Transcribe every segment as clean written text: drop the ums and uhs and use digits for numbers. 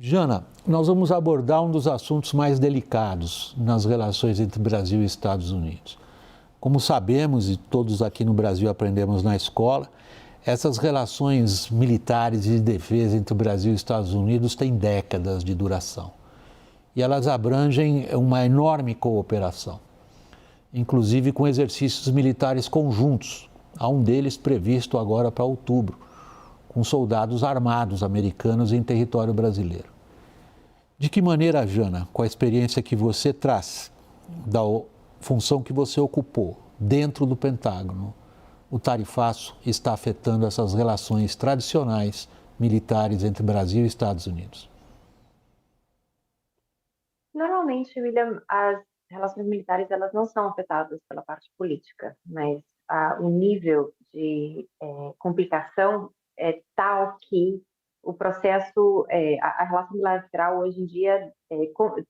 Jana, nós vamos abordar um dos assuntos mais delicados nas relações entre Brasil e Estados Unidos. Como sabemos, e todos aqui no Brasil aprendemos na escola, essas relações militares e de defesa entre o Brasil e Estados Unidos têm décadas de duração. E elas abrangem uma enorme cooperação, inclusive com exercícios militares conjuntos. Há um deles previsto agora para outubro, com soldados armados americanos em território brasileiro. De que maneira, Jana, com a experiência que você traz, da função que você ocupou dentro do Pentágono, o tarifaço está afetando essas relações tradicionais militares entre Brasil e Estados Unidos? Normalmente, William, as relações militares elas não são afetadas pela parte política, mas o nível de complicação é tal que o processo, a relação bilateral hoje em dia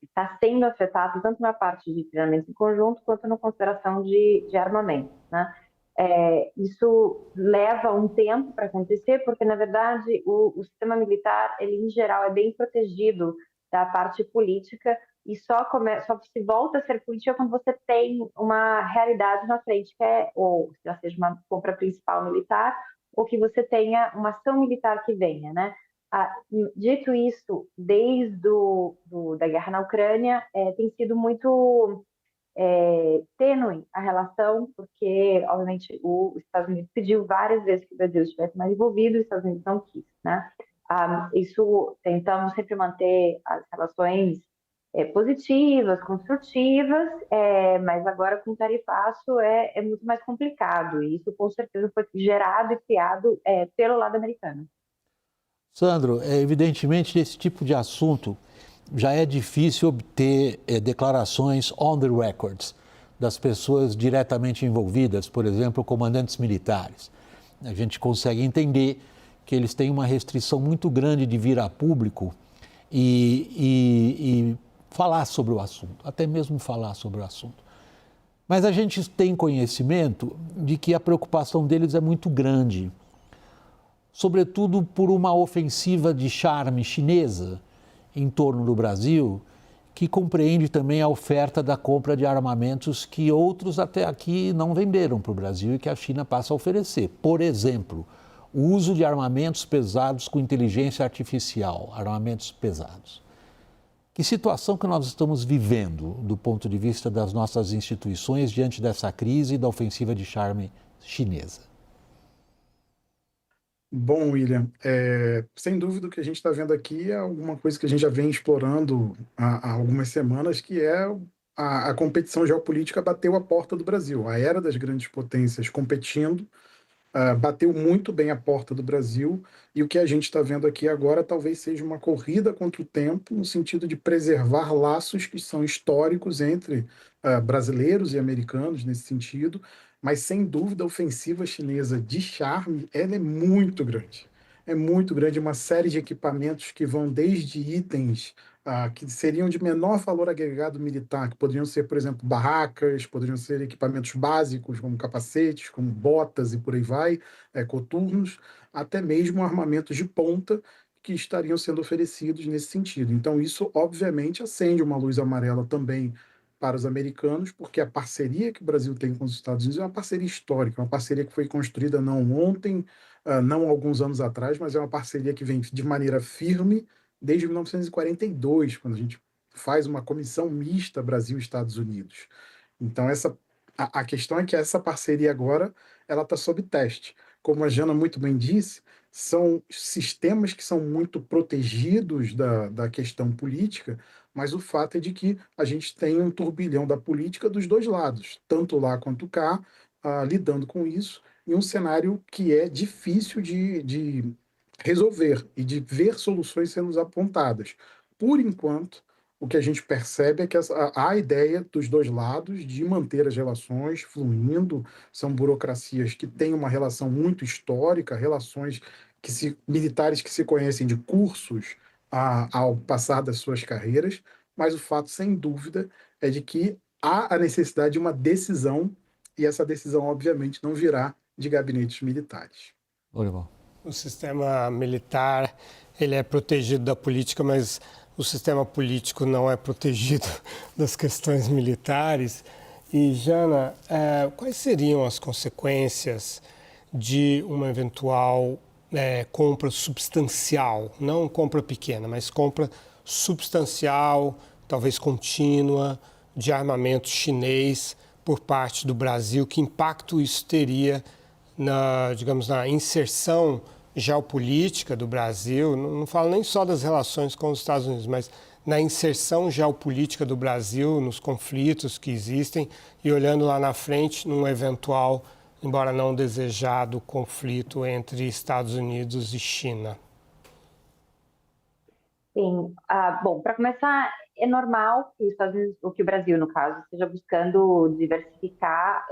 está sendo afetada tanto na parte de treinamento em conjunto quanto na consideração de armamento, né? Isso leva um tempo para acontecer, porque na verdade o sistema militar, ele em geral é bem protegido da parte política e só se volta a ser política quando você tem uma realidade na frente, que é ou seja uma compra principal militar ou que você tenha uma ação militar que venha, né? Dito isso, desde da guerra na Ucrânia, tem sido muito tênue a relação, porque, obviamente, os Estados Unidos pediu várias vezes que o Brasil estivesse mais envolvido, os Estados Unidos não quis, né? Isso, tentamos sempre manter as relações positivas, construtivas, mas agora com o tarifaço é muito mais complicado, e isso com certeza foi gerado e criado pelo lado americano. Sandro, evidentemente, esse tipo de assunto já é difícil obter declarações on the records das pessoas diretamente envolvidas, por exemplo, comandantes militares. A gente consegue entender que eles têm uma restrição muito grande de vir a público e falar sobre o assunto, até mesmo falar sobre o assunto. Mas a gente tem conhecimento de que a preocupação deles é muito grande, sobretudo por uma ofensiva de charme chinesa em torno do Brasil, que compreende também a oferta da compra de armamentos que outros até aqui não venderam para o Brasil e que a China passa a oferecer. Por exemplo, o uso de armamentos pesados com inteligência artificial, armamentos pesados. Que situação que nós estamos vivendo do ponto de vista das nossas instituições diante dessa crise e da ofensiva de charme chinesa? Bom, William, sem dúvida o que a gente está vendo aqui é alguma coisa que a gente já vem explorando há algumas semanas, que é a competição geopolítica bateu a porta do Brasil. A era das grandes potências competindo bateu muito bem a porta do Brasil, e o que a gente está vendo aqui agora talvez seja uma corrida contra o tempo, no sentido de preservar laços que são históricos entre brasileiros e americanos nesse sentido, mas sem dúvida a ofensiva chinesa de charme, ela é muito grande, uma série de equipamentos que vão desde itens que seriam de menor valor agregado militar, que poderiam ser, por exemplo, barracas, poderiam ser equipamentos básicos, como capacetes, como botas e por aí vai, coturnos, até mesmo armamentos de ponta que estariam sendo oferecidos nesse sentido. Então, isso, obviamente, acende uma luz amarela também para os americanos, porque a parceria que o Brasil tem com os Estados Unidos é uma parceria histórica, uma parceria que foi construída não ontem, não alguns anos atrás, mas é uma parceria que vem de maneira firme desde 1942, quando a gente faz uma comissão mista Brasil-Estados Unidos. Então, a questão é que essa parceria agora ela está sob teste. Como a Jana muito bem disse, são sistemas que são muito protegidos da questão política, mas o fato é de que a gente tem um turbilhão da política dos dois lados, tanto lá quanto cá, lidando com isso, em um cenário que é difícil de resolver e de ver soluções sendo apontadas. Por enquanto, o que a gente percebe é que há a ideia dos dois lados de manter as relações fluindo, são burocracias que têm uma relação muito histórica, relações militares que se conhecem de cursos ao passar das suas carreiras, mas o fato, sem dúvida, é de que há a necessidade de uma decisão, e essa decisão, obviamente, não virá de gabinetes militares. Olival. O sistema militar, ele é protegido da política, mas o sistema político não é protegido das questões militares. E, Jana, quais seriam as consequências de uma eventual compra substancial, não compra pequena, mas compra substancial, talvez contínua, de armamento chinês por parte do Brasil? Que impacto isso teria digamos, na inserção geopolítica do Brasil? Não falo nem só das relações com os Estados Unidos, mas na inserção geopolítica do Brasil, nos conflitos que existem e olhando lá na frente num eventual, embora não desejado, conflito entre Estados Unidos e China. Sim. Bom, para começar, é normal que os Estados Unidos, ou que o Brasil, no caso, esteja buscando diversificar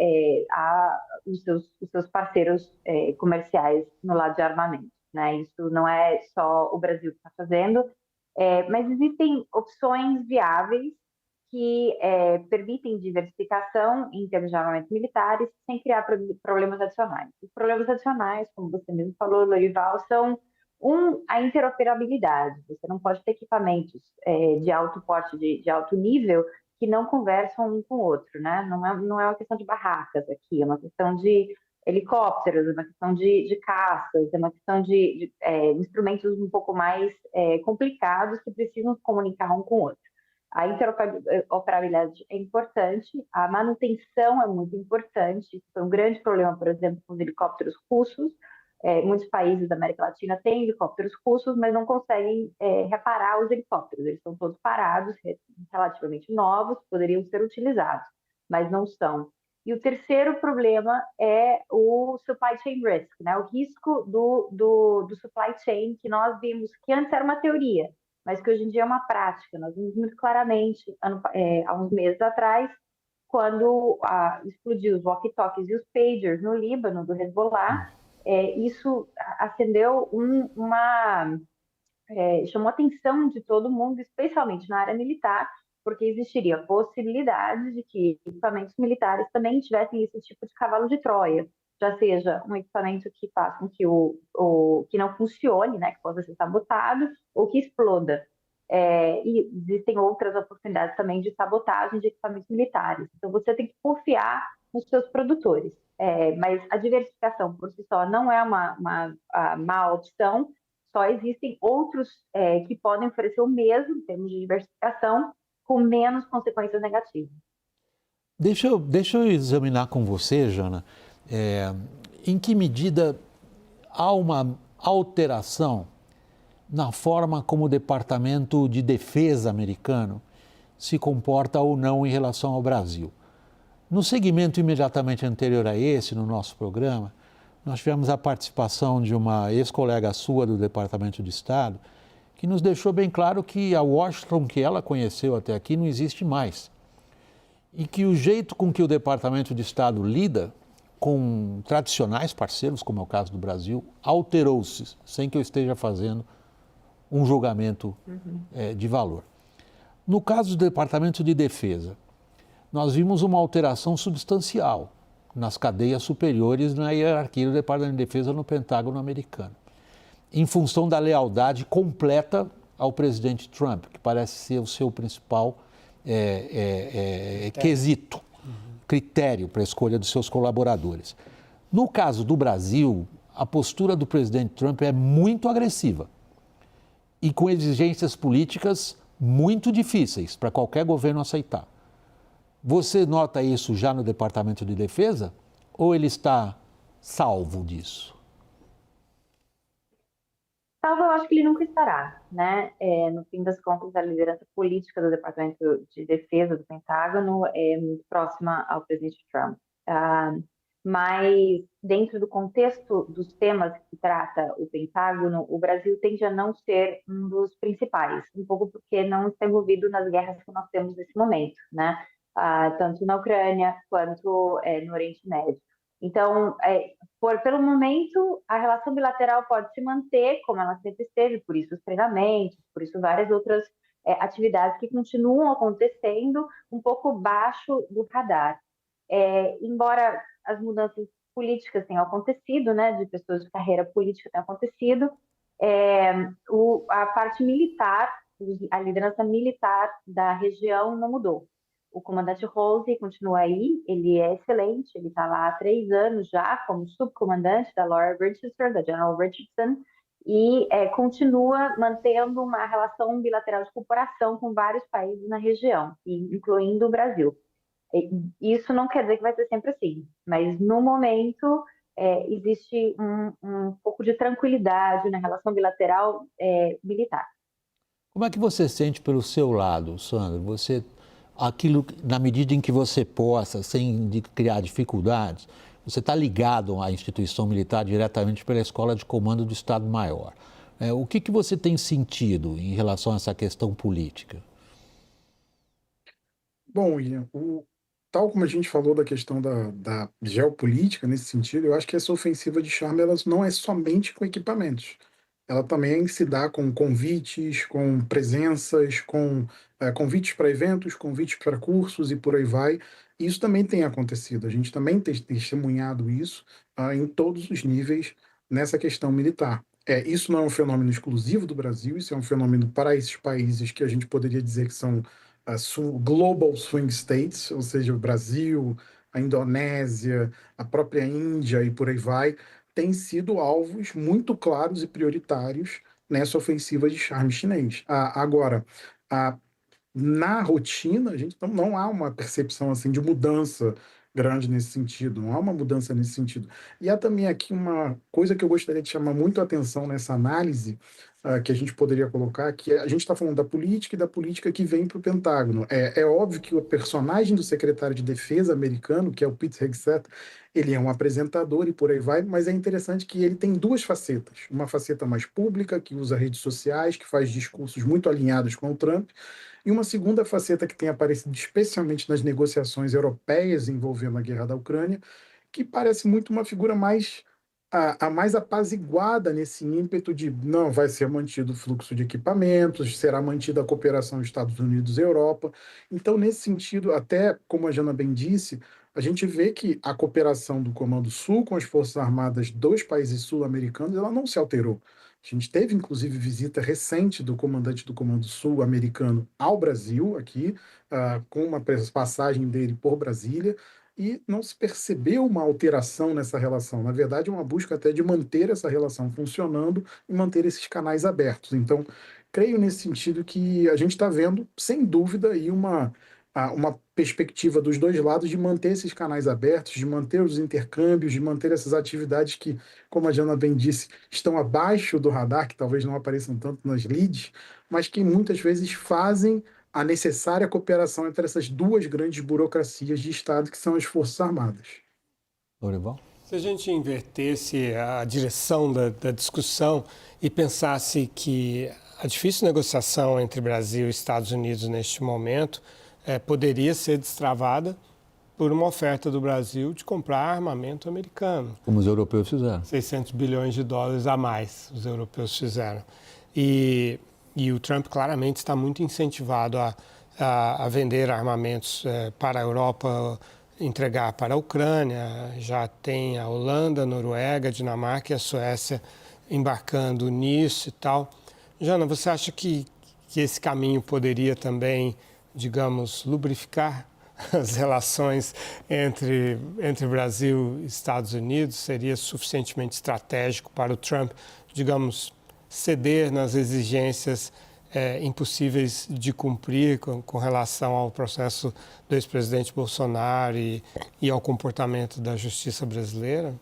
os seus parceiros comerciais no lado de armamento, né? Isso não é só o Brasil que está fazendo, mas existem opções viáveis que permitem diversificação em termos de armamentos militares sem criar problemas adicionais. Os problemas adicionais, como você mesmo falou, Lorival, são a interoperabilidade. Você não pode ter equipamentos de alto porte, de alto nível, que não conversam um com o outro, né? Não é uma questão de barracas aqui, é uma questão de helicópteros, é uma questão de caças, é uma questão de instrumentos um pouco mais complicados que precisam se comunicar um com o outro. A interoperabilidade é importante, a manutenção é muito importante. Isso foi um grande problema, por exemplo, com os helicópteros russos. Muitos países da América Latina têm helicópteros russos, mas não conseguem reparar os helicópteros. Eles estão todos parados, relativamente novos, poderiam ser utilizados, mas não são. E o terceiro problema é o supply chain risk, né? O risco do supply chain, que nós vimos que antes era uma teoria, mas que hoje em dia é uma prática. Nós vimos muito claramente, há uns meses atrás, quando explodiu os walkie-talkies e os pagers no Líbano, do Hezbollah. Isso acendeu chamou a atenção de todo mundo, especialmente na área militar, porque existiria a possibilidade de que equipamentos militares também tivessem esse tipo de cavalo de Troia, já seja um equipamento que faça com que que não funcione, né, que possa ser sabotado, ou que exploda. E existem outras oportunidades também de sabotagem de equipamentos militares. Então, você tem que confiar nos seus produtores. Mas a diversificação por si só não é uma má opção, só existem outros que podem oferecer o mesmo em termos de diversificação, com menos consequências negativas. Deixa eu examinar com você, Jana, em que medida há uma alteração na forma como o Departamento de Defesa americano se comporta ou não em relação ao Brasil. No segmento imediatamente anterior a esse, no nosso programa, nós tivemos a participação de uma ex-colega sua do Departamento de Estado, que nos deixou bem claro que a Washington que ela conheceu até aqui não existe mais. E que o jeito com que o Departamento de Estado lida com tradicionais parceiros, como é o caso do Brasil, alterou-se, sem que eu esteja fazendo um julgamento de valor. No caso do Departamento de Defesa, nós vimos uma alteração substancial nas cadeias superiores na hierarquia do Departamento de Defesa no Pentágono americano, em função da lealdade completa ao presidente Trump, que parece ser o seu principal quesito, critério para a escolha dos seus colaboradores. No caso do Brasil, a postura do presidente Trump é muito agressiva e com exigências políticas muito difíceis para qualquer governo aceitar. Você nota isso já no Departamento de Defesa ou ele está salvo disso? Salvo, eu acho que ele nunca estará, né? No fim das contas, a liderança política do Departamento de Defesa do Pentágono é muito próxima ao presidente Trump. Mas, dentro do contexto dos temas que trata o Pentágono, o Brasil tende a não ser um dos principais, um pouco porque não está envolvido nas guerras que nós temos nesse momento, né? Tanto na Ucrânia quanto no Oriente Médio. Então, pelo momento, a relação bilateral pode se manter como ela sempre esteve, por isso os treinamentos, por isso várias outras atividades que continuam acontecendo um pouco abaixo do radar. Embora as mudanças políticas tenham acontecido, né, de pessoas de carreira política tenham acontecido, a parte militar, a liderança militar da região não mudou. O comandante Halsey continua aí, ele é excelente, ele está lá há 3 anos já como subcomandante da Laura Richardson, da General Richardson, e continua mantendo uma relação bilateral de cooperação com vários países na região, incluindo o Brasil. Isso não quer dizer que vai ser sempre assim, mas no momento existe um pouco de tranquilidade na relação bilateral militar. Como é que você sente pelo seu lado, Sandra? Na medida em que você possa, sem criar dificuldades, você está ligado à instituição militar diretamente pela Escola de Comando do Estado-Maior. O que você tem sentido em relação a essa questão política? Bom, Ian, tal como a gente falou da questão da geopolítica nesse sentido, eu acho que essa ofensiva de charme ela não é somente com equipamentos. Ela também se dá com convites, com presenças, com convites para eventos, convites para cursos e por aí vai. E isso também tem acontecido. A gente também tem testemunhado isso em todos os níveis nessa questão militar. Isso não é um fenômeno exclusivo do Brasil, isso é um fenômeno para esses países que a gente poderia dizer que são global swing states, ou seja, o Brasil, a Indonésia, a própria Índia e por aí vai, têm sido alvos muito claros e prioritários nessa ofensiva de charme chinês. Agora, na rotina, a gente não há uma percepção assim de mudança grande nesse sentido, não há uma mudança nesse sentido. E há também aqui uma coisa que eu gostaria de chamar muito a atenção nessa análise, que a gente poderia colocar, que a gente está falando da política e da política que vem para o Pentágono. É óbvio que o personagem do secretário de Defesa americano, que é o Pete Hegseth, ele é um apresentador e por aí vai, mas é interessante que ele tem duas facetas. Uma faceta mais pública, que usa redes sociais, que faz discursos muito alinhados com o Trump, e uma segunda faceta que tem aparecido especialmente nas negociações europeias envolvendo a guerra da Ucrânia, que parece muito uma figura mais a mais apaziguada nesse ímpeto de não vai ser mantido o fluxo de equipamentos, será mantida a cooperação Estados Unidos e Europa. Então, nesse sentido, até como a Jana bem disse, a gente vê que a cooperação do Comando Sul com as Forças Armadas dos países sul-americanos ela não se alterou. A gente teve, inclusive, visita recente do comandante do Comando Sul americano ao Brasil, aqui, com uma passagem dele por Brasília, e não se percebeu uma alteração nessa relação. Na verdade, é uma busca até de manter essa relação funcionando e manter esses canais abertos. Então, creio nesse sentido que a gente está vendo, sem dúvida, aí uma perspectiva dos dois lados de manter esses canais abertos, de manter os intercâmbios, de manter essas atividades que, como a Jana bem disse, estão abaixo do radar, que talvez não apareçam tanto nas leads, mas que muitas vezes fazem a necessária cooperação entre essas duas grandes burocracias de Estado que são as Forças Armadas. Dorival? Se a gente invertesse a direção da discussão e pensasse que a difícil negociação entre Brasil e Estados Unidos neste momento poderia ser destravada por uma oferta do Brasil de comprar armamento americano. Como os europeus fizeram. 600 bilhões de dólares a mais os europeus fizeram. E o Trump claramente está muito incentivado a vender armamentos para a Europa, entregar para a Ucrânia. Já tem a Holanda, a Noruega, a Dinamarca e a Suécia embarcando nisso e tal. Jana, você acha que esse caminho poderia também, digamos, lubrificar as relações entre Brasil e Estados Unidos? Seria suficientemente estratégico para o Trump, digamos, ceder nas exigências impossíveis de cumprir com relação ao processo do ex-presidente Bolsonaro e ao comportamento da justiça brasileira?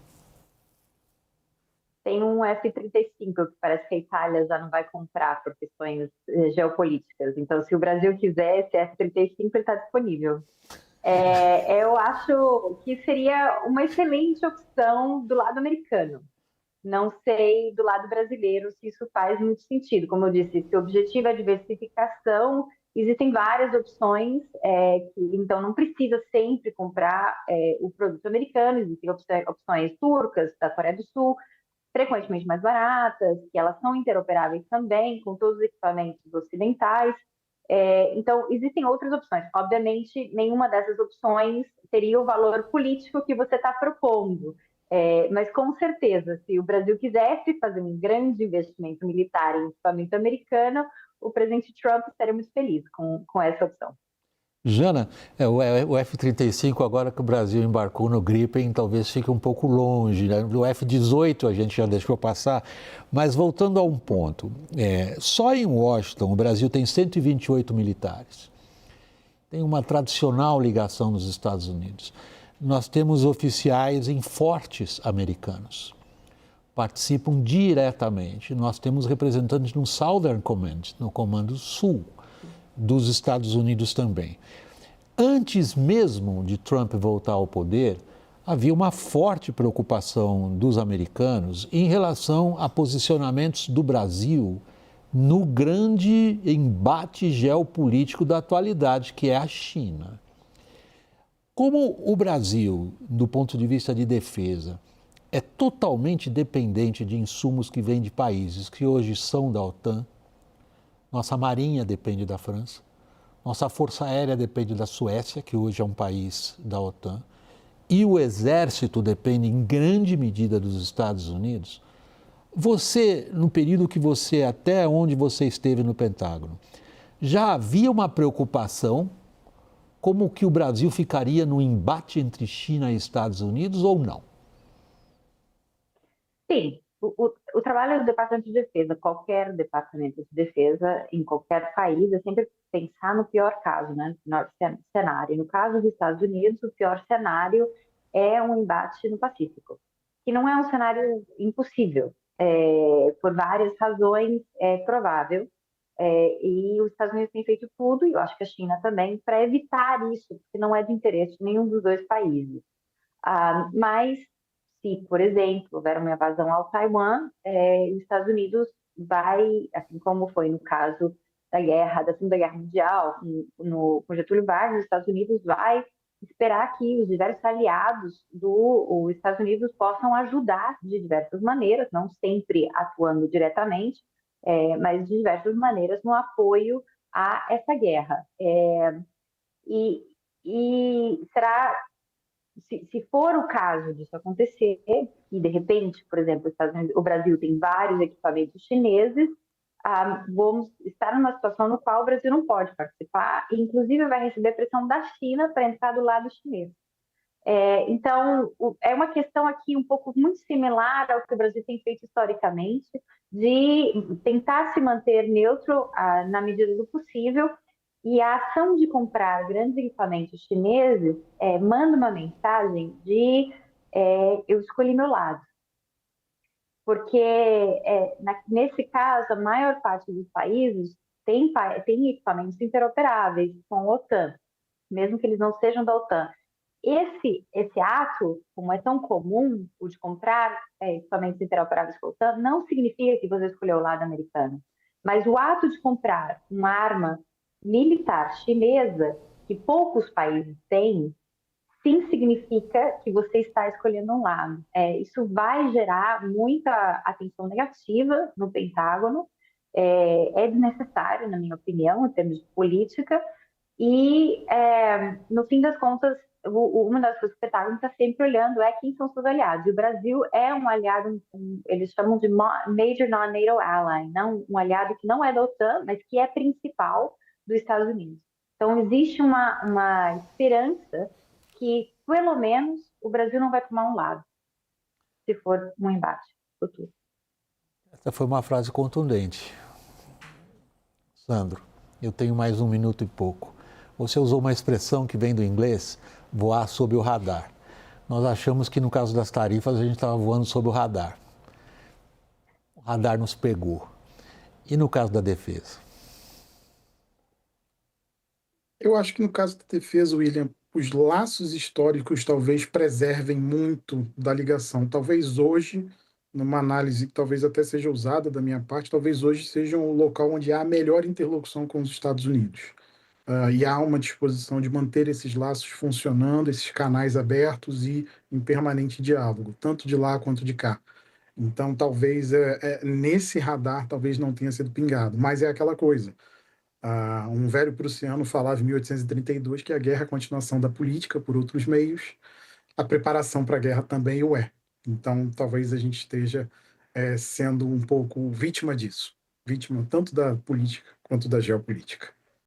Tem um F-35 que parece que a Itália já não vai comprar por questões geopolíticas. Então, se o Brasil quiser esse F-35, ele está disponível. Eu acho que seria uma excelente opção do lado americano. Não sei do lado brasileiro se isso faz muito sentido. Como eu disse, se o objetivo é diversificação, existem várias opções, então não precisa sempre comprar o produto americano, existem opções turcas, da Coreia do Sul, frequentemente mais baratas, que elas são interoperáveis também com todos os equipamentos ocidentais. Então, existem outras opções. Obviamente, nenhuma dessas opções teria o valor político que você está propondo. Mas, com certeza, se o Brasil quisesse fazer um grande investimento militar em equipamento americano, o presidente Trump estaria muito feliz com essa opção. Jana, o F-35 agora que o Brasil embarcou no Gripen talvez fique um pouco longe, né? O F-18 a gente já deixou passar, mas voltando a um ponto, só em Washington o Brasil tem 128 militares, tem uma tradicional ligação nos Estados Unidos. Nós temos oficiais em fortes americanos, participam diretamente. Nós temos representantes no Southern Command, no Comando Sul dos Estados Unidos também. Antes mesmo de Trump voltar ao poder, havia uma forte preocupação dos americanos em relação a posicionamentos do Brasil no grande embate geopolítico da atualidade, que é a China. Como o Brasil, do ponto de vista de defesa, é totalmente dependente de insumos que vêm de países que hoje são da OTAN, nossa marinha depende da França, nossa força aérea depende da Suécia, que hoje é um país da OTAN, e o exército depende em grande medida dos Estados Unidos. Você, no período que até onde você esteve no Pentágono, já havia uma preocupação como que o Brasil ficaria no embate entre China e Estados Unidos ou não? Sim, o trabalho do Departamento de Defesa, qualquer departamento de defesa em qualquer país, é sempre pensar no pior caso, né? No pior cenário. No caso dos Estados Unidos, o pior cenário é um embate no Pacífico, que não é um cenário impossível. Por várias razões, é provável. E os Estados Unidos têm feito tudo, e eu acho que a China também, para evitar isso, porque não é de interesse de nenhum dos dois países. Mas, se, por exemplo, houver uma invasão ao Taiwan, os Estados Unidos vai, assim como foi no caso da Segunda Guerra Mundial, com Getúlio Vargas, os Estados Unidos vai esperar que os diversos aliados dos Estados Unidos possam ajudar de diversas maneiras, não sempre atuando diretamente, mas de diversas maneiras no apoio a essa guerra. E será, se for o caso disso acontecer, e de repente, por exemplo, o Brasil tem vários equipamentos chineses, vamos estar numa situação no qual o Brasil não pode participar, e inclusive vai receber pressão da China para entrar do lado chinês. Então, é uma questão aqui um pouco muito similar ao que o Brasil tem feito historicamente, de tentar se manter neutro na medida do possível, e a ação de comprar grandes equipamentos chineses manda uma mensagem de eu escolhi meu lado. Porque, nesse caso, a maior parte dos países tem equipamentos interoperáveis com a OTAN, mesmo que eles não sejam da OTAN. Esse ato, como é tão comum, o de comprar equipamentos interoperáveis com a OTAN, não significa que você escolheu o lado americano. Mas o ato de comprar uma arma militar chinesa, que poucos países têm, sim significa que você está escolhendo um lado. Isso vai gerar muita atenção negativa no Pentágono, é desnecessário, na minha opinião, em termos de política, e, no fim das contas, uma das coisas que o Pentágono está sempre olhando é quem são seus aliados. E o Brasil é um aliado, eles chamam de Major Non-NATO Ally, não, um aliado que não é da OTAN, mas que é principal dos Estados Unidos. Então, existe uma esperança que, pelo menos, o Brasil não vai tomar um lado, se for um embate futuro. Essa foi uma frase contundente. Sandro, eu tenho mais 1 minuto e pouco. Você usou uma expressão que vem do inglês, voar sob o radar. Nós achamos que no caso das tarifas a gente estava voando sob o radar. O radar nos pegou. E no caso da defesa? Eu acho que no caso da defesa, William, os laços históricos talvez preservem muito da ligação. Talvez hoje, numa análise que talvez até seja usada da minha parte, talvez hoje seja o local onde há a melhor interlocução com os Estados Unidos. E há uma disposição de manter esses laços funcionando, esses canais abertos e em permanente diálogo, tanto de lá quanto de cá. Então, talvez nesse radar talvez não tenha sido pingado, mas é aquela coisa. Um velho prussiano falava em 1832 que a guerra é a continuação da política por outros meios, a preparação para a guerra também o é. Então, talvez a gente esteja sendo um pouco vítima disso, vítima tanto da política quanto da geopolítica.